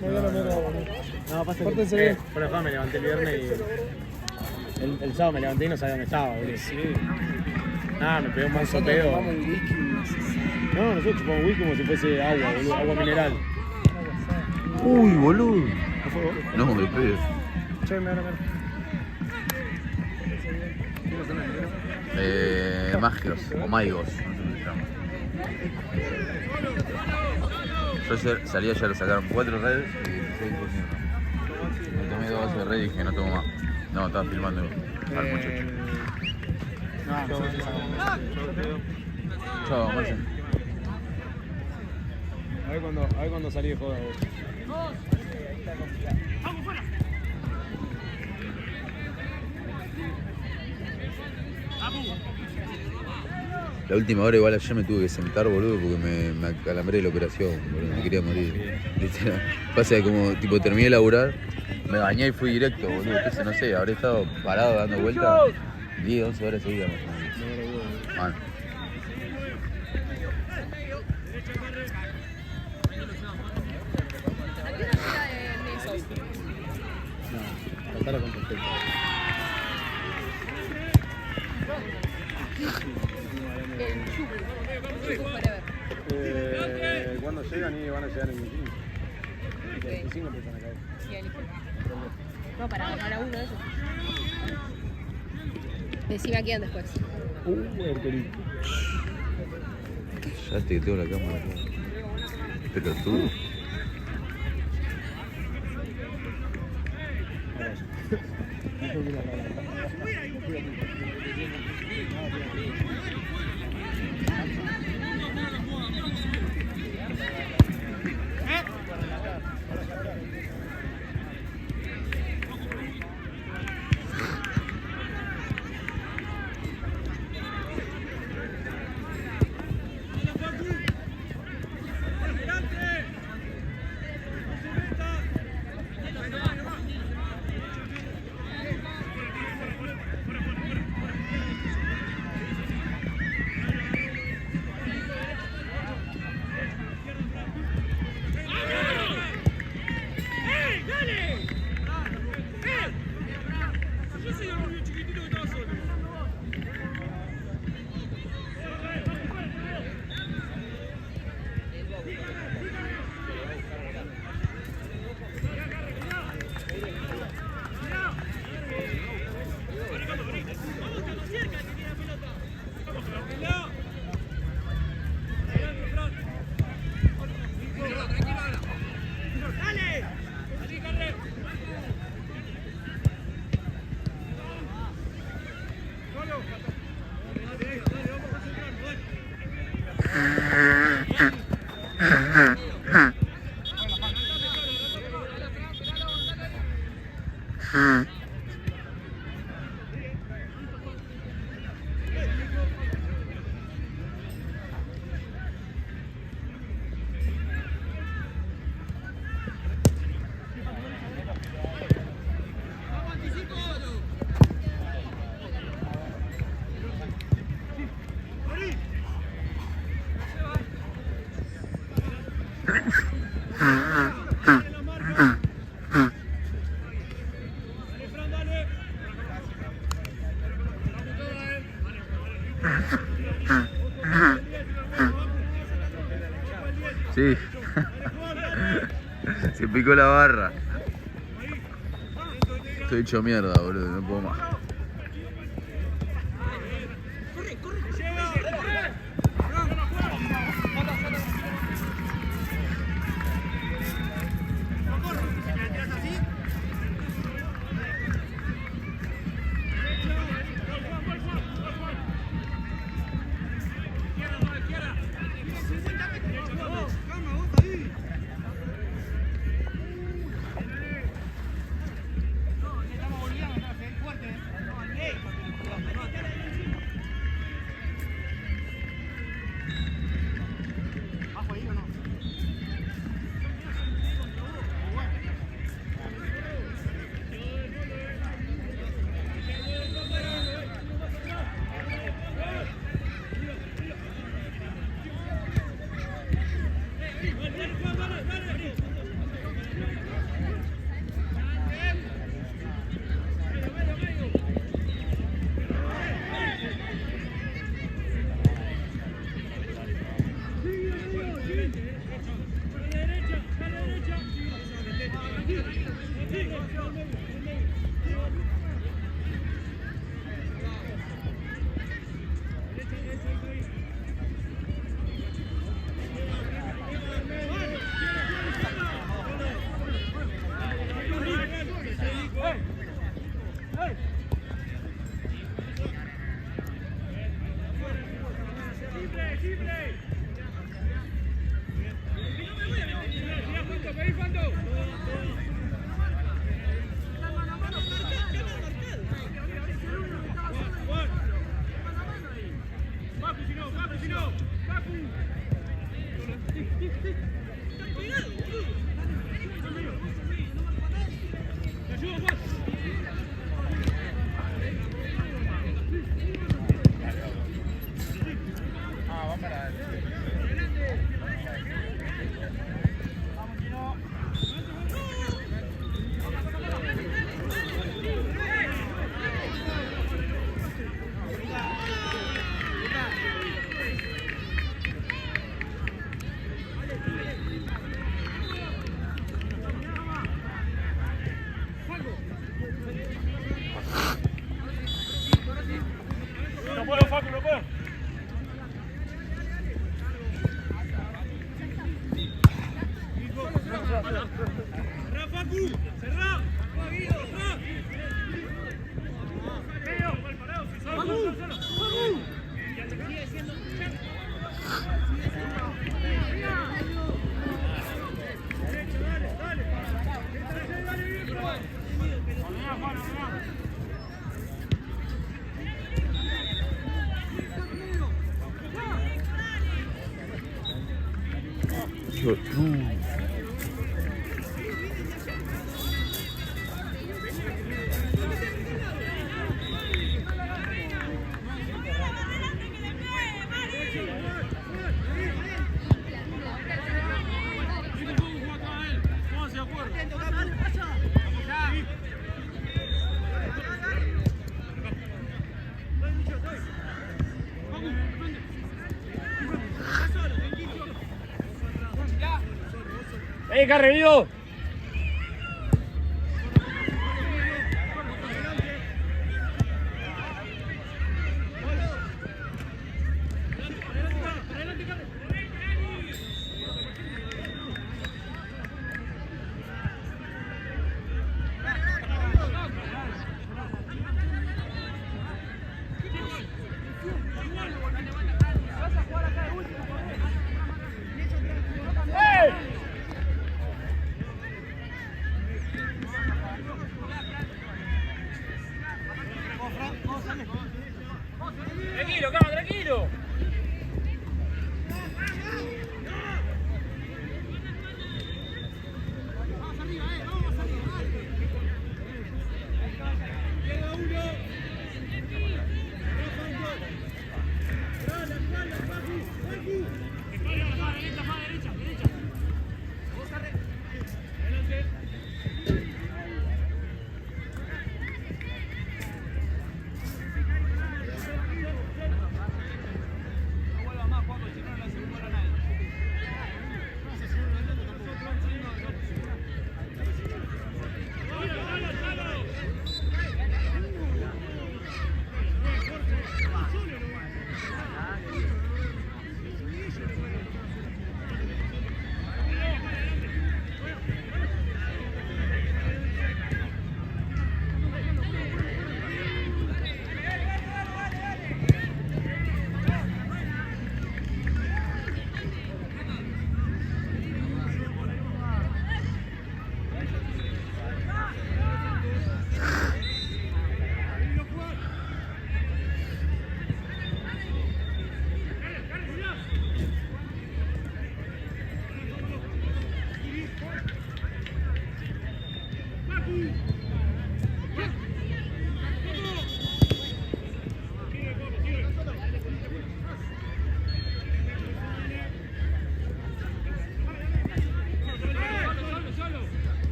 Mañana me lo. No, pasa Pórtense que bien. por acá me levanté el viernes y el sábado me levanté y no sabía dónde estaba, boludo. Sí. Nada, me pegó un manso Nosotros pedo. tomamos un whisky. No, nosotros chupamos whisky como si fuese agua, boludo, agua mineral. Uy, boludo. ¿No fue vos? No, me pegué. Che, mira. Magios o Maigos, no sé cómo se llama. Yo salí ayer, sacaron 4 redes y 16 durmiendo. Me tomé 2 vasos de red y dije no tomo más. No, estaba filmando al muchacho. Chao, Marce. A ver cuando salí de joda, vos. La última hora igual ayer me tuve que sentar, boludo, porque me acalambré de la operación, boludo, me quería morir. Literal. Pasa que como tipo terminé de laburar, me bañé y fui directo, boludo. Entonces no sé, habré estado parado dando vueltas 10, 11 horas seguidas más o menos. Mal. Tratalo con respeto. ¿Cuándo llegan y van a llegar en 25? 25 empiezan a caer. Sí, elige. No, para ganar a uno de esos. Decime a quién después. El querido. Ya te tengo la cámara acá. Pero tú. Sí. Se picó la barra. Estoy hecho mierda, boludo, no puedo más. Carrerido.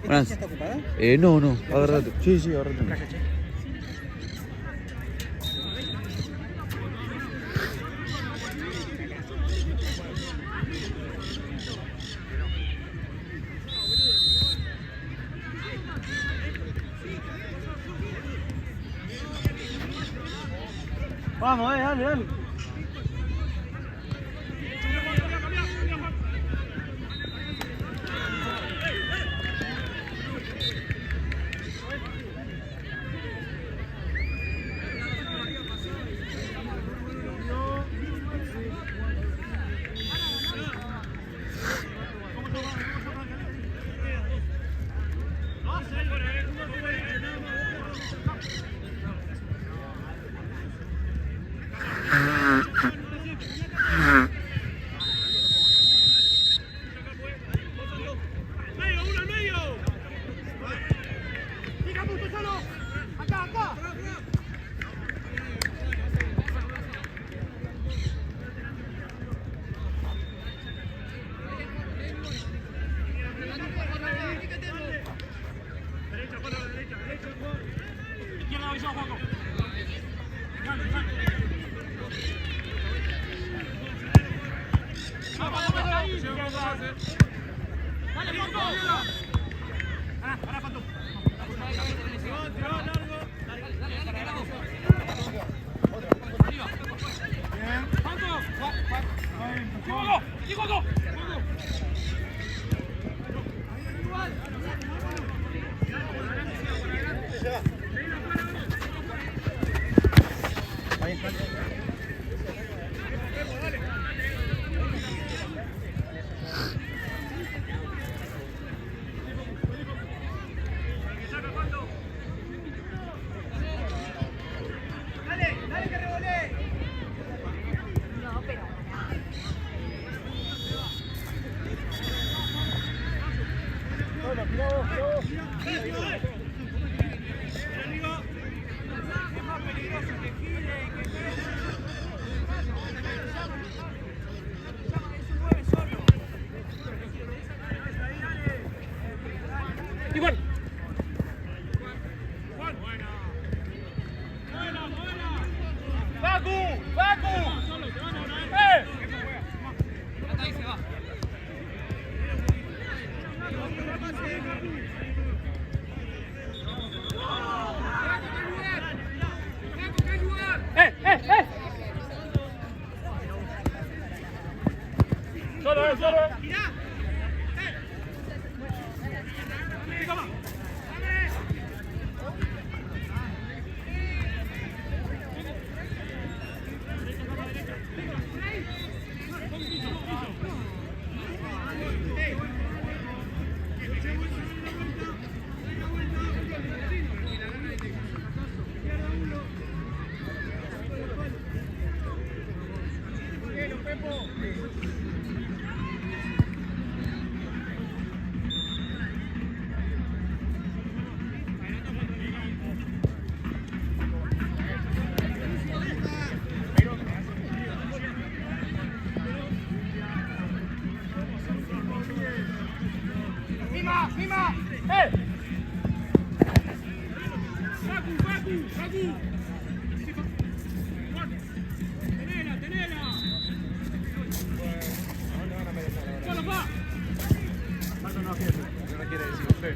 Buenas. ¿Esta está ocupada? No, agárrate. Sí, agárrate. Vamos, dale. Igual. ¡Facu! Ahí se va. Solo. ¡Mima! ¡Facu! ¡Tenela! ¡Solo va! Marco no quiere decir usted.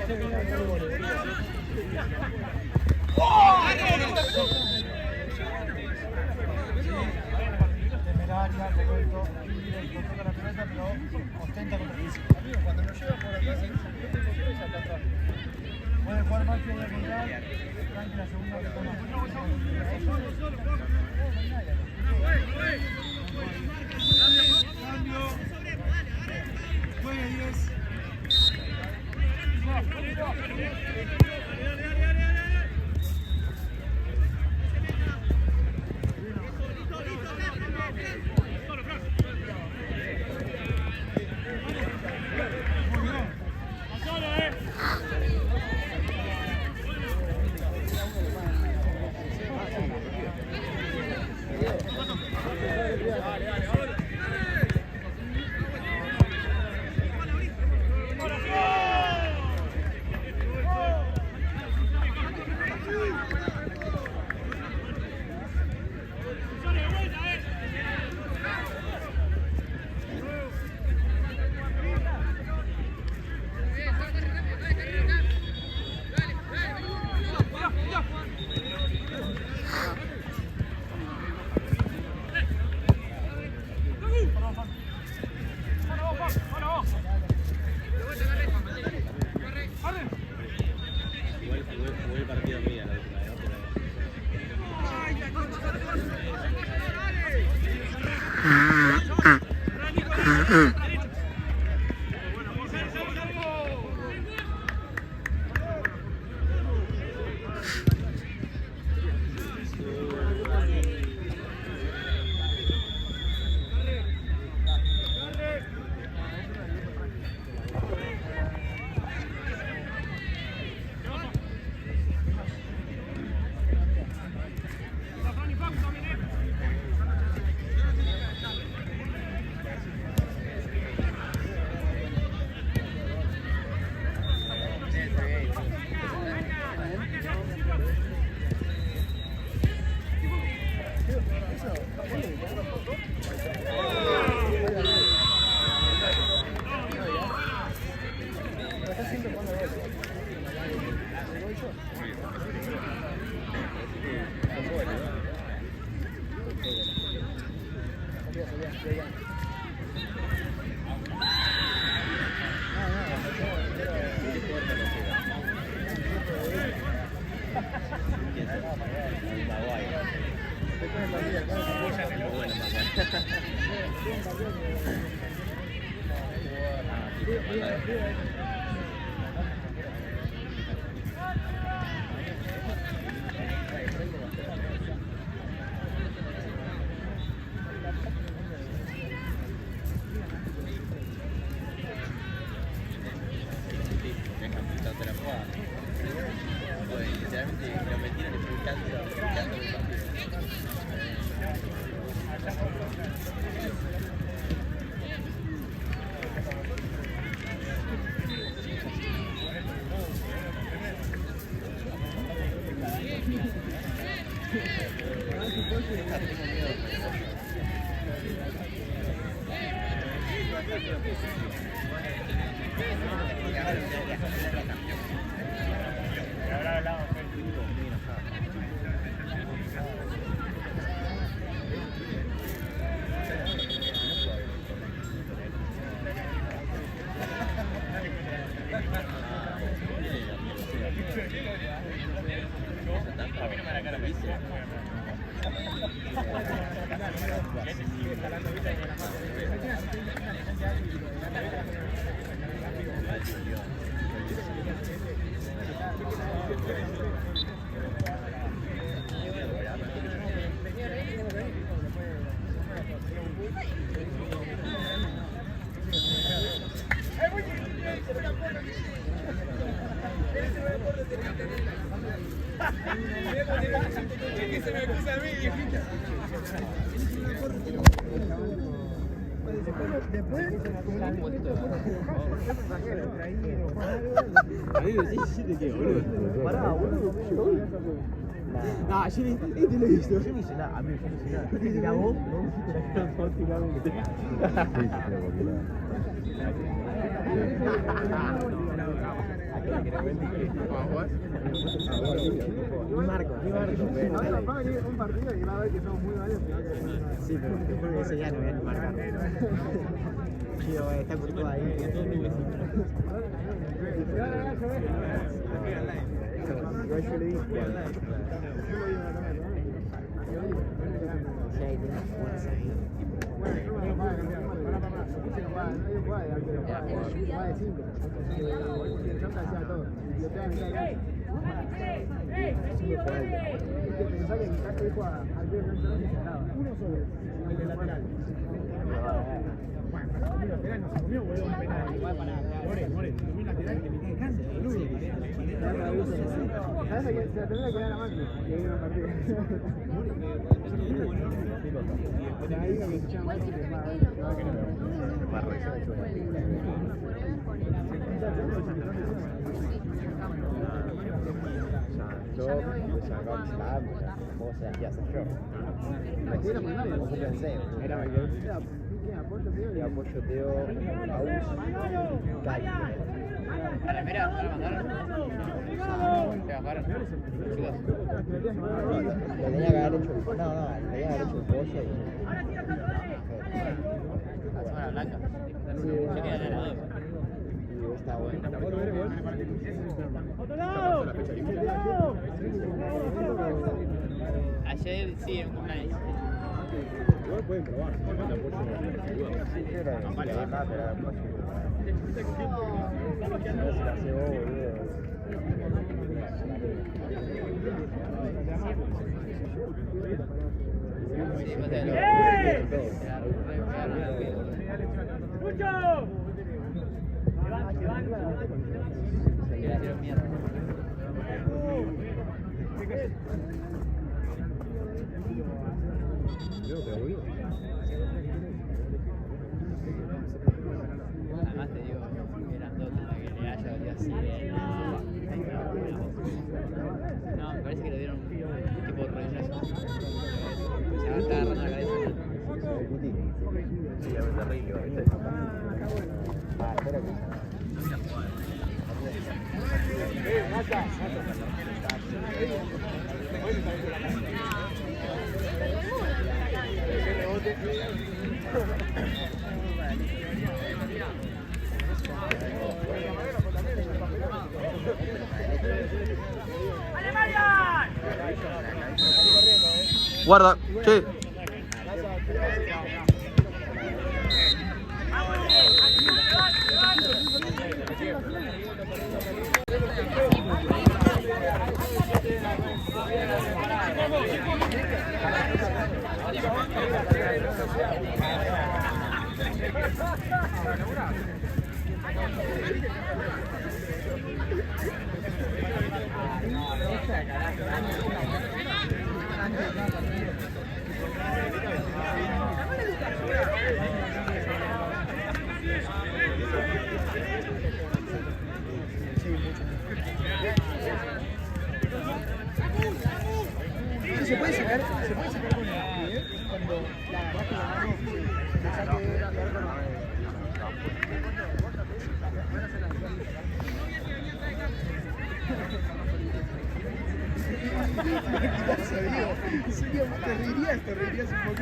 Temeraria, correcto, directo, toca la pelota, pero ostenta con el cuando lo lleva por atrás, se salta atrás. Puede jugar más que de contar, tranqui la segunda que toma. Cambio. Juega 10. Jugué el partido mía la última vez, No, yo ni te lo he visto. Yo no hice nada. A mí yo no hice nada. ¿Te la voz? No, Marco. Ahora va a venir un partido y va a ver que somos muy varios. Sí, pero después de ese ya no voy a marcar. Chido, está Courtois ahí. Igual yo le dije. Sí, ahí tiene fuerza ahí. Uno solo, el de lateral. Lateral no se comió, boludo, un penal. More, comió lateral que me cae cancha, boludo. ¿Sabes que se la tendría que dar a Macri? Y ahí no partido. De ahí lo que escuchaba Macri que va a revisar el chulo. Yo sacaba la arma, vos se hacía hacer yo. Era muy malo. Yo pensé, era y apoyo Teo, Aus, Cali. ¿La remera? ¿No la mandaron? ¿Se bajaron? Chicos. Le tenía que haber hecho el pollo y... La semana blanca. Sí, Yo quería ganar dos. y está bueno. Ayer sí, en un cumpleaños. Igual pueden probar, le doy más, pero después si no se la hace vos, boludo. Sí, después te lo... Se le hicieron mierda. Además te digo, grandote, para que le haya dolido así. No, me parece que le dieron un tipo de rodillazo. Se va a estar agarrando la cabeza. Sí, es terrible, ¿viste? Ah, espera que... Guarda, che. Se puede sacar con el pie cuando la baja la mano se saque de la te reirías un poco.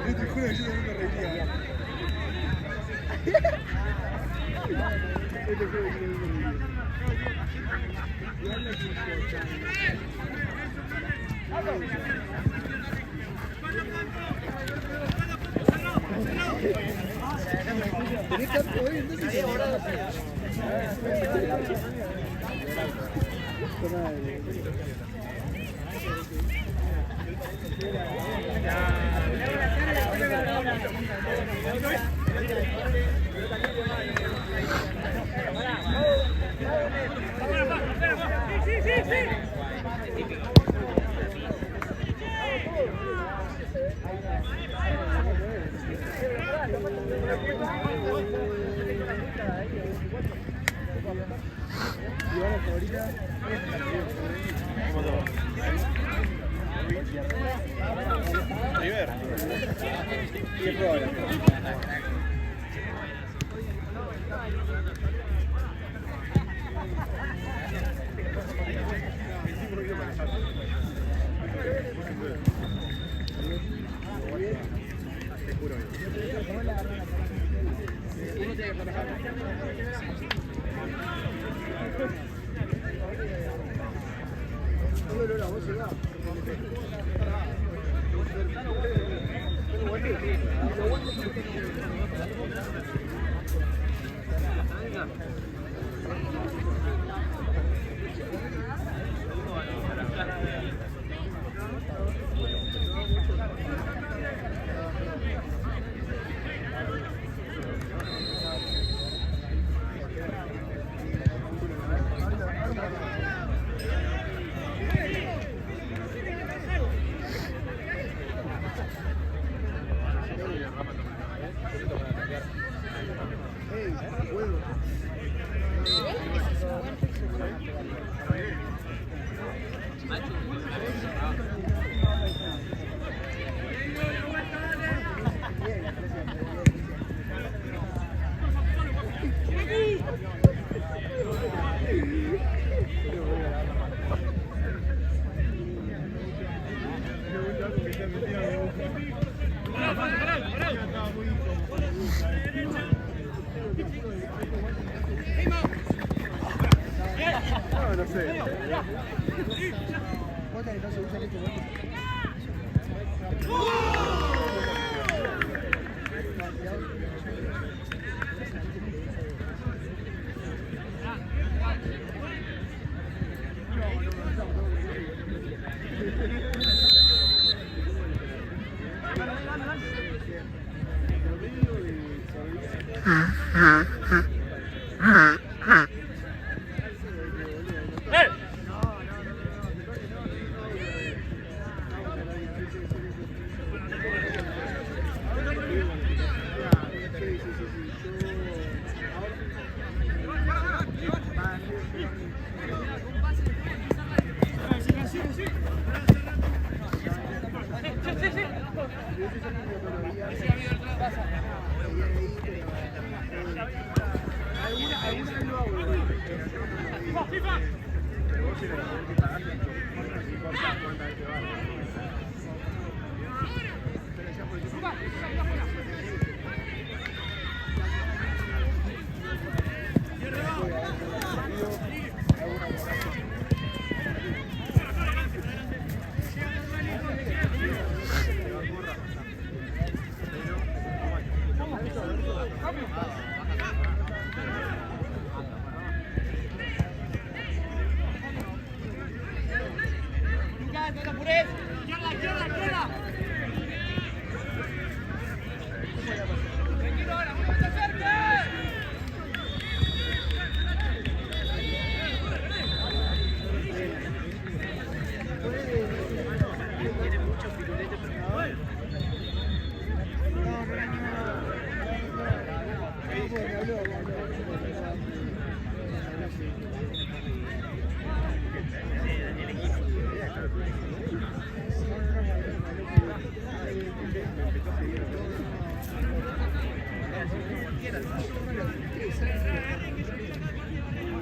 Yo te juro que yo también me reiría. Yo te juro que yo también me reiría. ¿Tenés tanto hoy? Entonces River. ¿Qué prueba? No sé.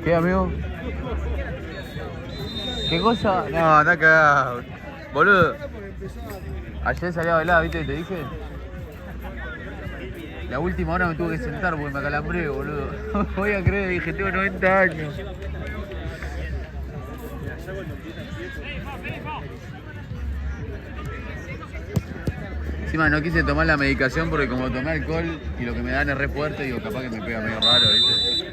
¿Qué, amigo? ¿Qué cosa? No, anda cagado. Boludo. Ayer salí a bailar, ¿viste? Te dije. La última hora me tuve que sentar porque me acalambré, boludo. No voy a creer, dije, tengo 90 años. Encima no quise tomar la medicación porque como tomé alcohol y lo que me dan es re fuerte, digo, capaz que me pega medio raro, ¿viste?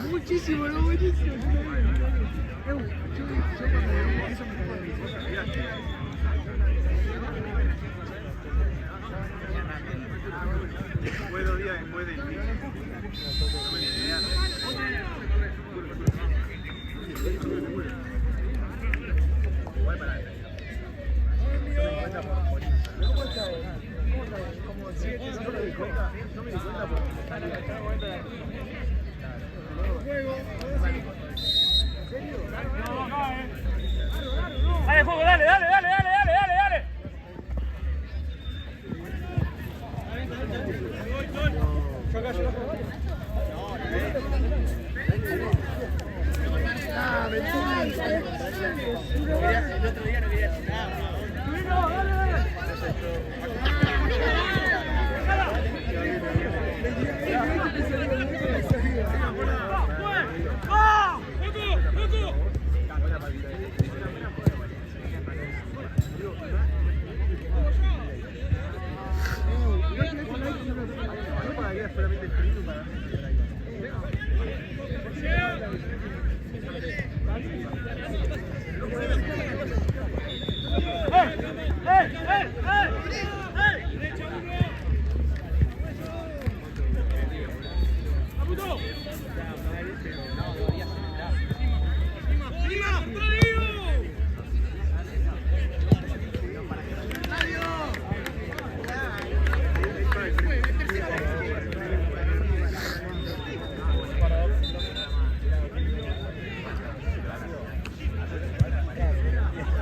Muchísimo, no, buenísimo. Yo cuando vi eso me tocó de risa. Buenos días después del día. Igual para como sigue que no me di cuenta porque Dale, fuego, dale, dale, dale, dale, dale, dale, dale. El otro día no quería decir nada.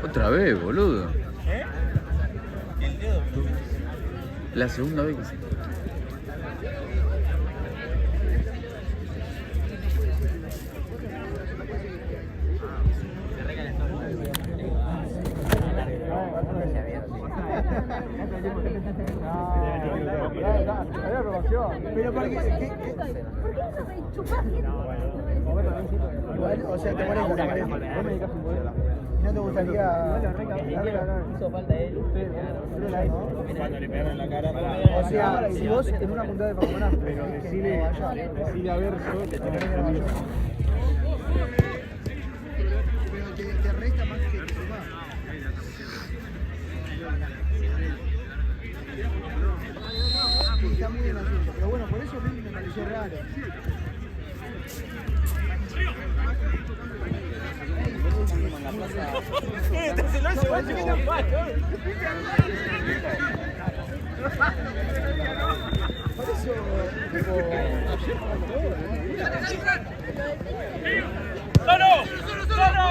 Otra vez, boludo. La segunda vez que se... Pero para qué o sea, te molesta. ¿No te gustaría? Hizo falta él. Cuando le pegaron en la cara. O sea, si vos en una puntada de Pamplona, pero decile a ver, pero te resta más que te suma. Sí, está muy bien el asunto, pero bueno, por eso me pareció raro. ¡Solo! ¡Solo!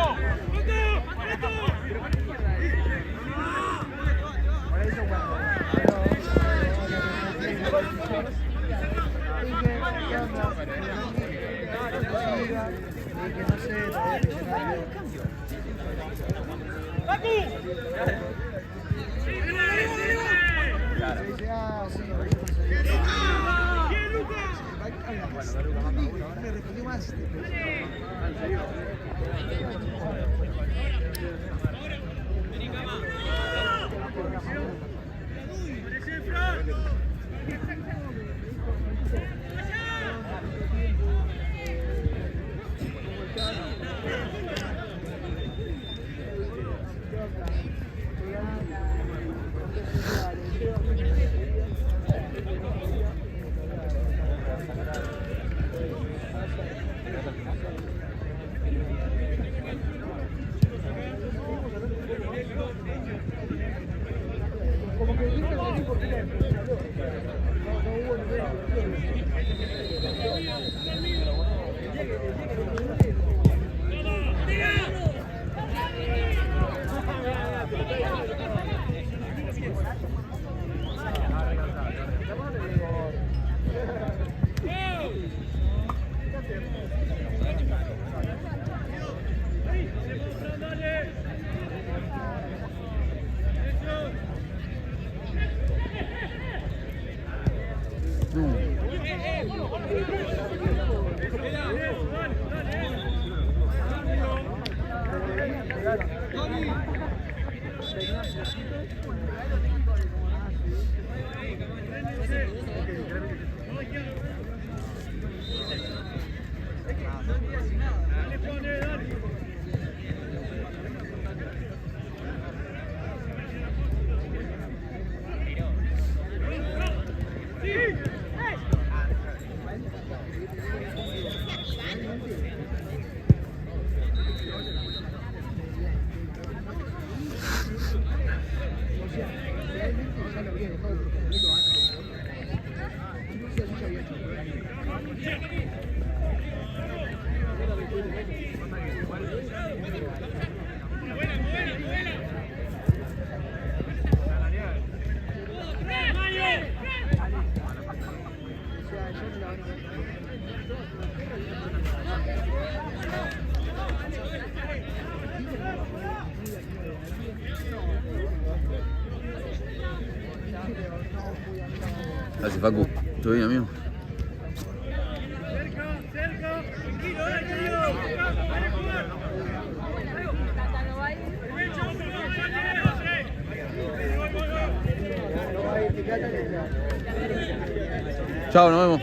Me respondió más. Gracias, Facu. ¿Todo bien, amigo? Chao, nos vemos.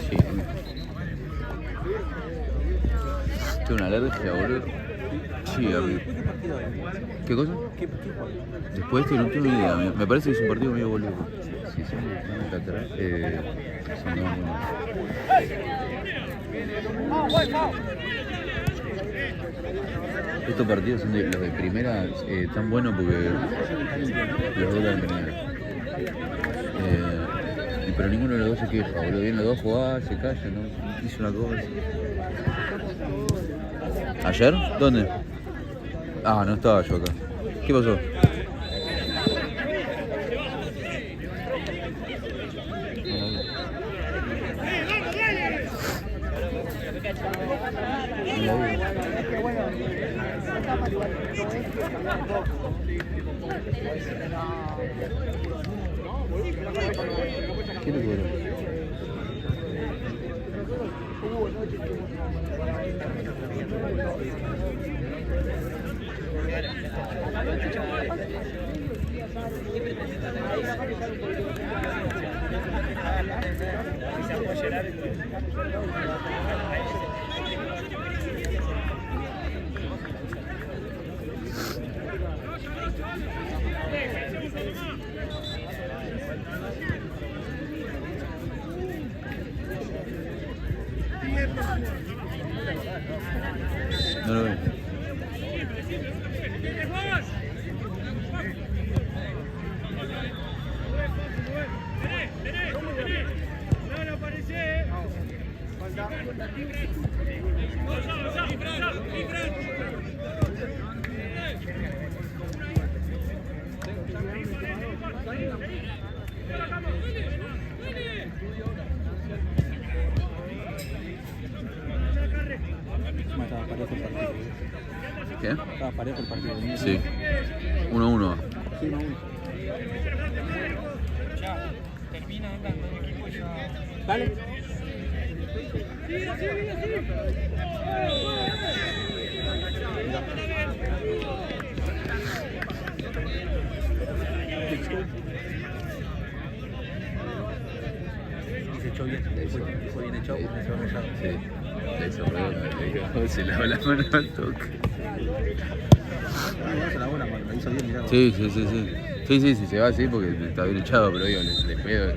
Sí. Tengo una alergia, boludo. Sí, amigo. ¿Qué cosa? Después de este no tengo ni idea. Me parece que es un partido medio boludo. Sí, son de Qatar. Son dos buenos. Estos partidos son los de primera tan buenos porque los dos dan primera. Pero ninguno de los dos se queja, boludo. Vienen los dos a jugar, se callan, ¿no? Hizo una cosa. ¿Ayer? ¿Dónde? Ah, no estaba yo acá. ¿Qué pasó? ¿Qué le ocurre? No lo veo. Estaba parejo el partido. ¿Qué? Estaba parejo el partido. Sí. 1-1. Sí, 1-1. Termina hablando del equipo y ya. Dale. Y se echó bien. Fue bien echado. Sí. Le hizo redonda, le digo. Se lavó la mano al toque. La buena, lo hizo bien, mirá. Sí, sí, sí, sí. Sí, sí, sí, se va así porque está bien echado, pero digo, le pego.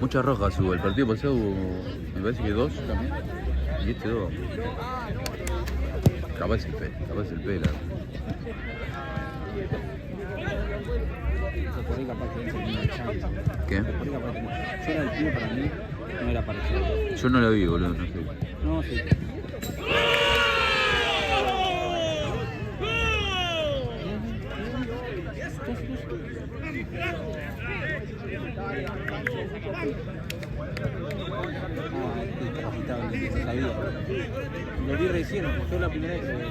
Muchas rojas hubo. El partido pasado hubo, me parece que 2 también. Y este 2. Capaz el P, capaz el P. ¿Qué? Yo era el tío para mí, no era para eso. Yo no la vi, boludo, no sé. No, sí. Sabía. Lo vi recién, fue la primera vez que lo vi.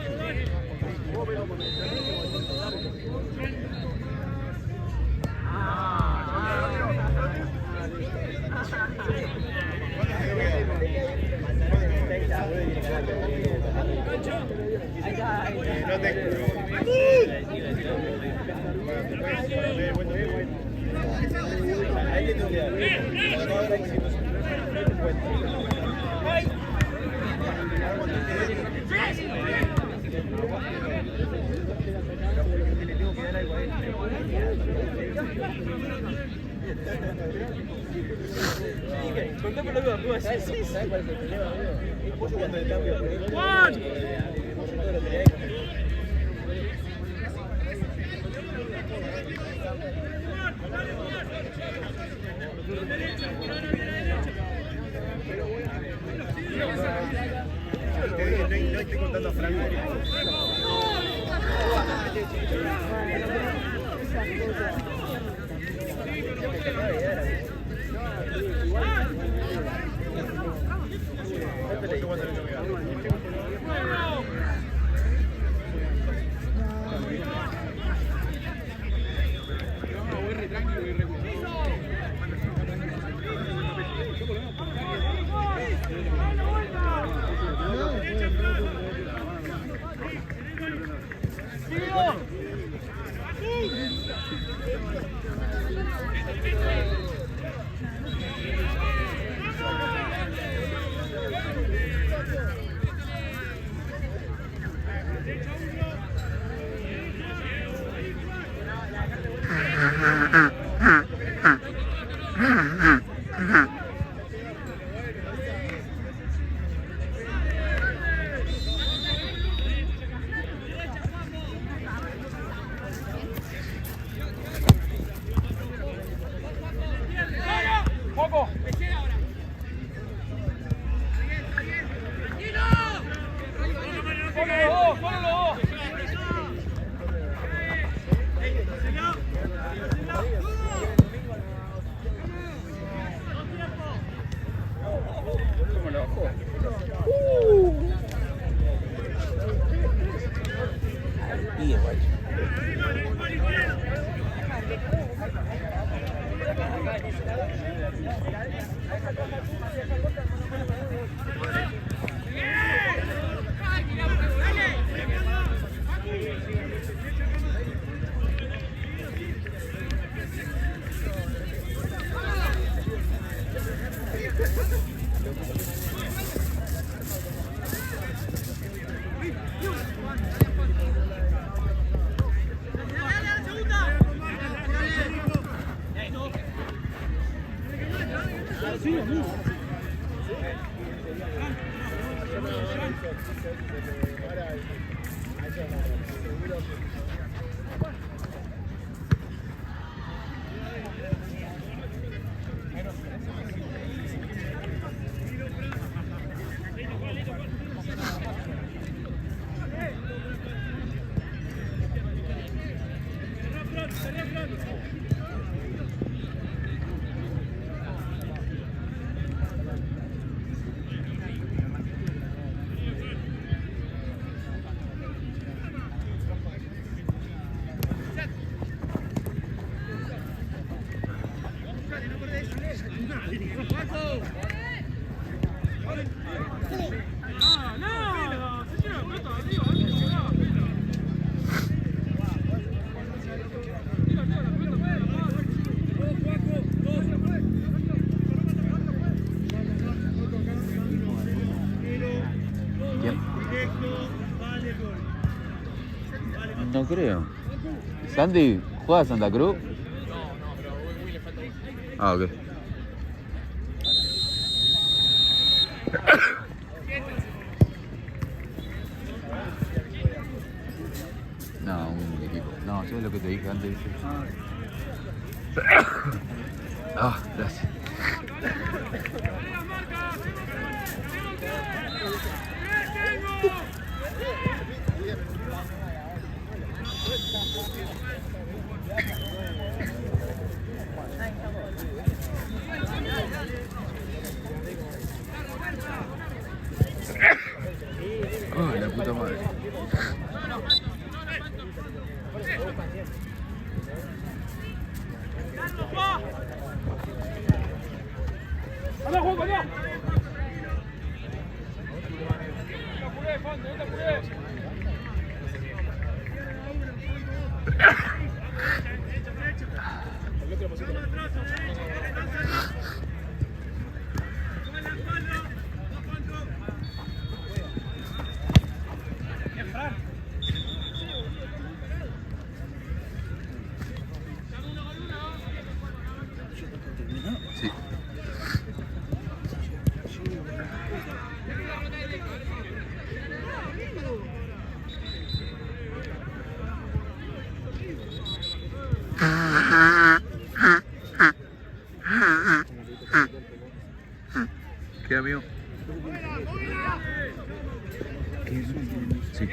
Contame lo que tú decís. Sí, ¿sabes cuál es el problema, amigo? Vos jugando el cambio. No estoy contando a Franco. No creo. ¿Santi juega a Santa Cruz? Ah, ok. No, un equipo. No, ¿sabes lo que te dije antes? Ah, gracias. Ay, la puta madre. ¡Anda, Juan, allá! ¡No te apuré, Juan, no te apuré! ¿Qué, amigo? Sí.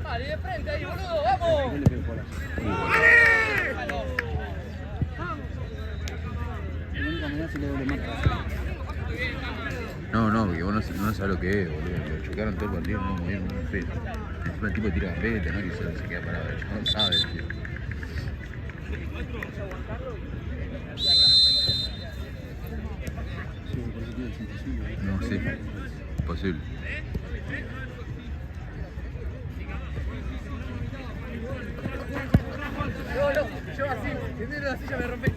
Vale, de frente ahí, boludo, vamos. No, porque vos no sabés lo que es, boludo. Lo chocaron todo el partido, no movieron un pelo. Encima el tipo tira gambeta, ¿no? Y se queda parado. El chico no sabe, tío. No, sí. Posible. Yo así, teniendo la silla me rompí.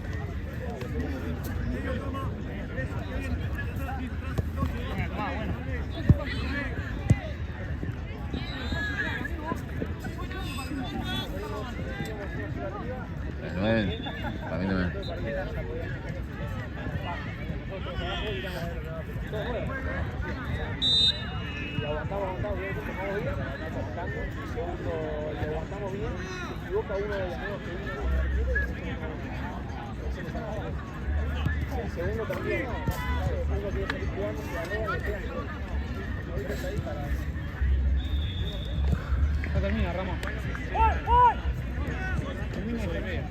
El 9, para mí también. Lo aguantamos bien, tomamos bien, atacando. Segundo, lo aguantamos bien. Se equivoca uno de los nuevos que vino. El segundo también. Uno quiere salir jugando, se arroba, le pega. Ahorita está ahí para. Ya termina, Ramón. Termina y termina.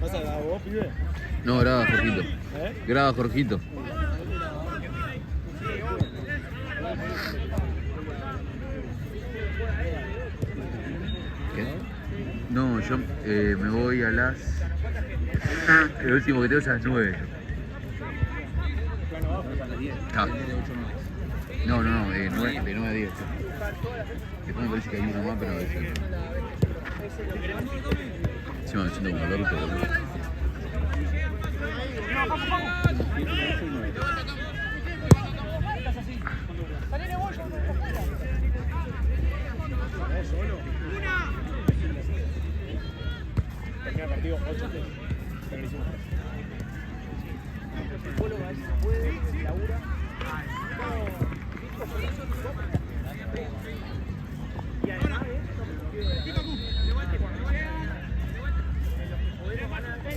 ¿Vas a grabar vos, pibe? No, graba Jorgito. Graba Jorgito. ¿Qué? No, yo me voy a las... El último que tengo es a las 9. Ah. No, de 9 a 10. Después me parece que hay uno más, pero a veces... Encima me siento como el orto, boludo. Termina el partido 8-3. Pero le hicimos 3. El psicólogo a veces puede, labura. Y además de eso, podemos ganar acá.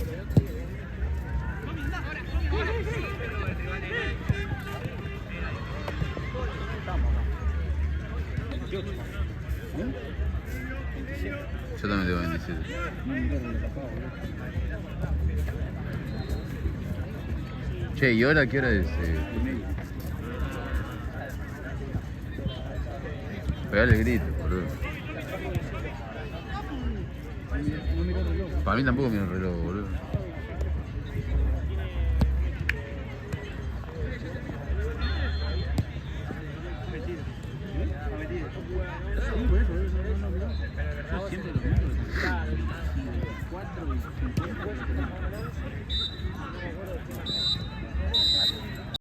Yo también tengo 27. Che, ¿y ahora qué hora es? Pegale el grito, boludo. Para mí tampoco miro el reloj, boludo.